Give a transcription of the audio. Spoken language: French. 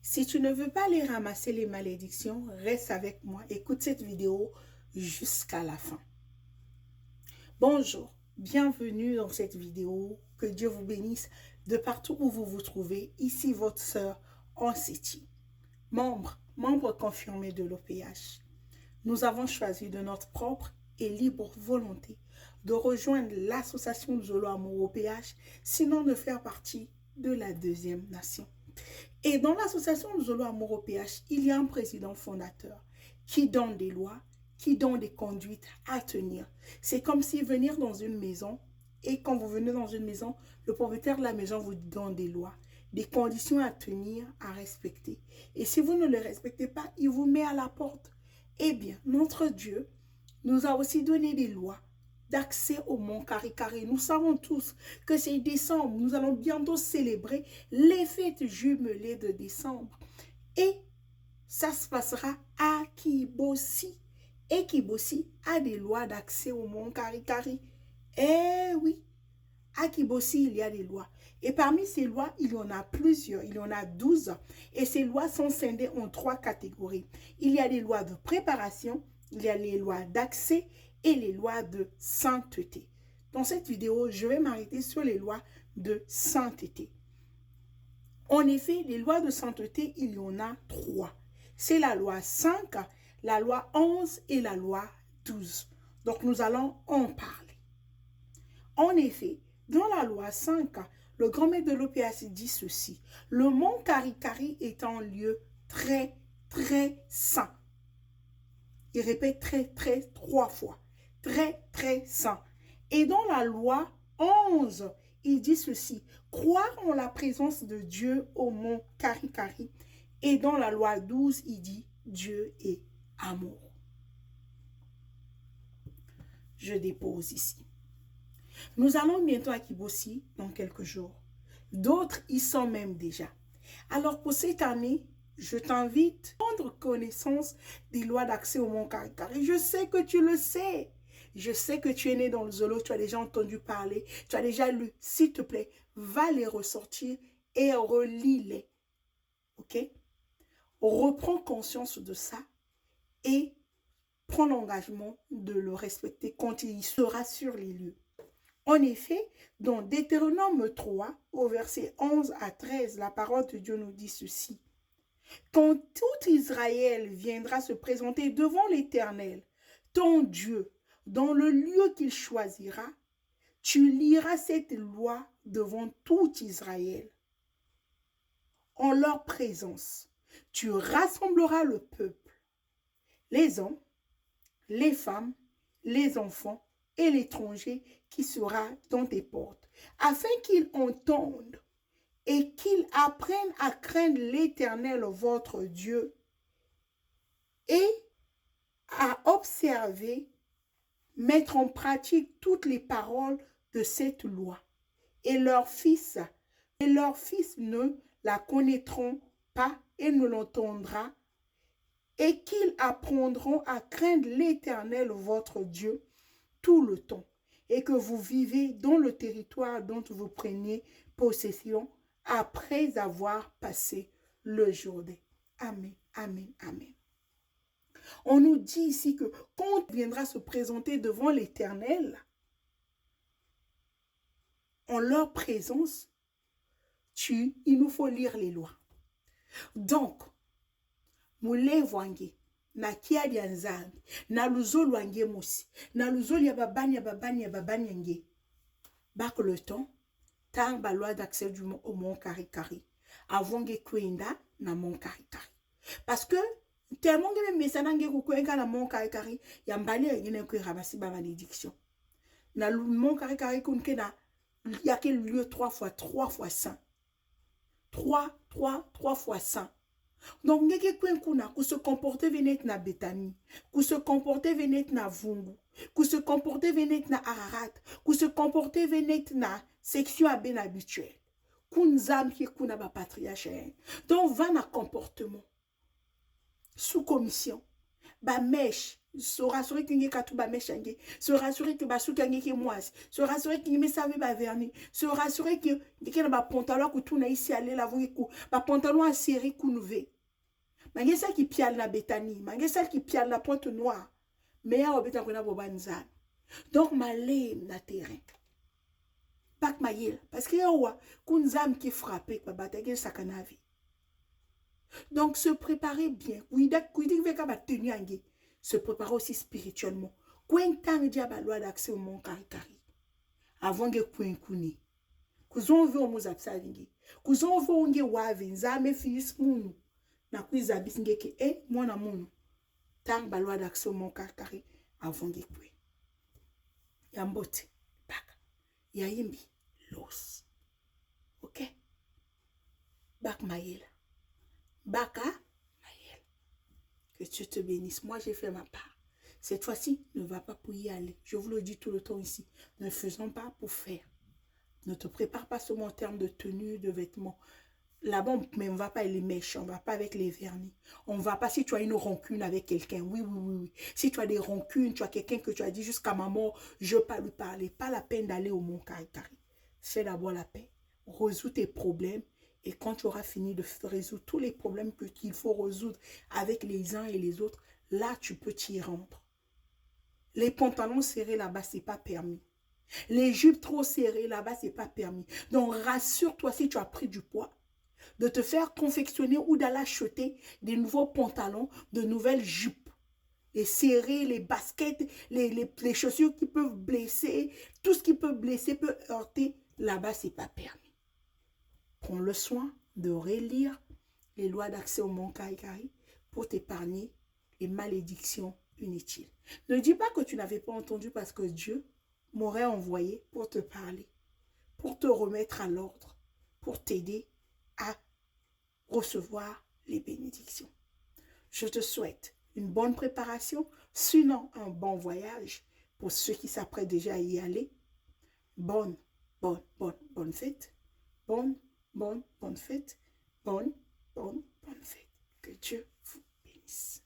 Si tu ne veux pas aller ramasser les malédictions, reste avec moi. Écoute cette vidéo jusqu'à la fin. Bonjour, bienvenue dans cette vidéo. Que Dieu vous bénisse de partout où vous vous trouvez. Ici votre sœur Anseti, membre confirmé de l'OPH. Nous avons choisi de notre propre et libre volonté de rejoindre l'association Zolo Amour OPH, sinon de faire partie de la deuxième nation. Et dans l'association Zolo Amour OPH, il y a un président fondateur qui donne des lois, qui donne des conduites à tenir. C'est comme si venir dans une maison, et quand vous venez dans une maison, le propriétaire de la maison vous donne des lois, des conditions à tenir, à respecter. Et si vous ne les respectez pas, il vous met à la porte. Eh bien, notre Dieu nous a aussi donné des lois d'accès au mont Karikari. Nous savons tous que c'est décembre. Nous allons bientôt célébrer les fêtes jumelées de décembre. Et ça se passera à Kibossi. Et Kibossi a des lois d'accès au mont Karikari. Eh oui, à Kibossi, il y a des lois. Et parmi ces lois, il y en a plusieurs. Il y en a 12. Et ces lois sont scindées en 3 catégories. Il y a des lois de préparation, il y a les lois d'accès et les lois de sainteté. Dans cette vidéo, je vais m'arrêter sur les lois de sainteté. En effet, les lois de sainteté, il y en a 3. C'est la loi 5, la loi 11 et la loi 12. Donc, nous allons en parler. En effet, dans la loi 5, le grand maître de l'OPH dit ceci. Le mont Karikari est un lieu très, très saint. Il répète très, 3 fois. Très, saint. Et dans la loi 11, il dit ceci. Croire en la présence de Dieu au mont Karikari. Et dans la loi 12, il dit Dieu est amour. Je dépose ici. Nous allons bientôt à Kibossi dans quelques jours. D'autres y sont même déjà. Alors pour cette année, je t'invite à prendre connaissance des lois d'accès au mont Karikari. Je sais que tu le sais. Je sais que tu es né dans le Zolo, tu as déjà entendu parler, tu as déjà lu. S'il te plaît, va les ressortir et relis-les. Ok? Reprends conscience de ça et prends l'engagement de le respecter quand il sera sur les lieux. En effet, dans Deutéronome 3, au verset 11 à 13, la parole de Dieu nous dit ceci. Quand tout Israël viendra se présenter devant l'Éternel, ton Dieu, dans le lieu qu'il choisira, tu liras cette loi devant tout Israël. En leur présence, tu rassembleras le peuple, les hommes, les femmes, les enfants, et l'étranger qui sera dans tes portes, afin qu'ils entendent et qu'ils apprennent à craindre l'Éternel, votre Dieu, et à observer, mettre en pratique toutes les paroles de cette loi. Et leurs fils ne la connaîtront pas et ne l'entendront, et qu'ils apprendront à craindre l'Éternel, votre Dieu, tout le temps, et que vous vivez dans le territoire dont vous preniez possession après avoir passé le Jourdain. Amen, amen, amen. On nous dit ici que quand on viendra se présenter devant l'Éternel, en leur présence, il nous faut lire les lois. Donc, moulé voangé, na kia dia nzambi na luzolu wange musi na luzolu ya babani nge bak le temps tang ba loi d'accès au mont Karikari avant nge kwenda na mont Karikari parce que tellement que mesana nge kwenga na mont Karikari ya mbali ngene ko ramasi ba malédiction na mont Karikari kunke na ya quel lieu 3 fois saint 3 fois saint. Donc, ngeke kwen kuna, ku se comporter venet na Betani, ku se comporter venet na Vungu, ku se comporter venet na Ararat, ku se comporter venet na section à ben habituel. Kun zam ki kuna ba patriarche. Donc, va na comportement. Sous commission. ba mèche, se rassurer qu'il y a tout ba mèche, se rassurer que ba sou qu'il y a moi, se rassurer qu'il me savait ba vernis, se rassurer que il y a ba pantalon que tout na ici aller la voir coup, ba pantalon à serrer counouvé. Mangé ça qui piale la bétanie, mangé ça qui piale la pointe noire. Mais ya obeta kona bobanza. Donc malé na terrain. Pas que maïl parce que ya wa kunzam qui frappé ba bataille sakanavi. Donc, se préparer bien. Se préparer aussi spirituellement. Loi d'accès au monde caricari. Avant que kuni. Kuzon veut au absavingi. Kuzon veut onge wavin. Zame fils munu. Na kuiza bisinge ke mwana munu. Tang ba loi d'accès au monde caricari. Avant que kwe. Yambote. Baka. Yaimbi. Los. Ok? Bak maïla. Baka, Maël, que Dieu te bénisse. Moi, j'ai fait ma part. Cette fois-ci, ne va pas pour y aller. Je vous le dis tout le temps ici. Ne faisons pas pour faire. Ne te prépare pas seulement en termes de tenue, de vêtements. Là-bas, mais on ne va pas avec les mèches, on ne va pas avec les vernis. On ne va pas si tu as une rancune avec quelqu'un. Oui, oui, oui, oui. Si tu as des rancunes, tu as quelqu'un que tu as dit jusqu'à ma mort, je ne veux pas lui parler. Pas la peine d'aller au Mont Caricari. Fais d'abord la paix. Résous tes problèmes. Et quand tu auras fini de résoudre tous les problèmes qu'il faut résoudre avec les uns et les autres, là, tu peux t'y rendre. Les pantalons serrés là-bas, ce n'est pas permis. Les jupes trop serrées là-bas, ce n'est pas permis. Donc, rassure-toi si tu as pris du poids, de te faire confectionner ou d'aller acheter des nouveaux pantalons, de nouvelles jupes. Les serrés, les baskets, les chaussures qui peuvent blesser, tout ce qui peut blesser, peut heurter, là-bas, ce n'est pas permis. Prends le soin de relire les lois d'accès au Mont Caricari pour t'épargner les malédictions inutiles. Ne dis pas que tu n'avais pas entendu parce que Dieu m'aurait envoyé pour te parler, pour te remettre à l'ordre, pour t'aider à recevoir les bénédictions. Je te souhaite une bonne préparation, sinon un bon voyage pour ceux qui s'apprêtent déjà à y aller. Bonne fête. Bonne fête. Bonne fête. Que Dieu vous bénisse.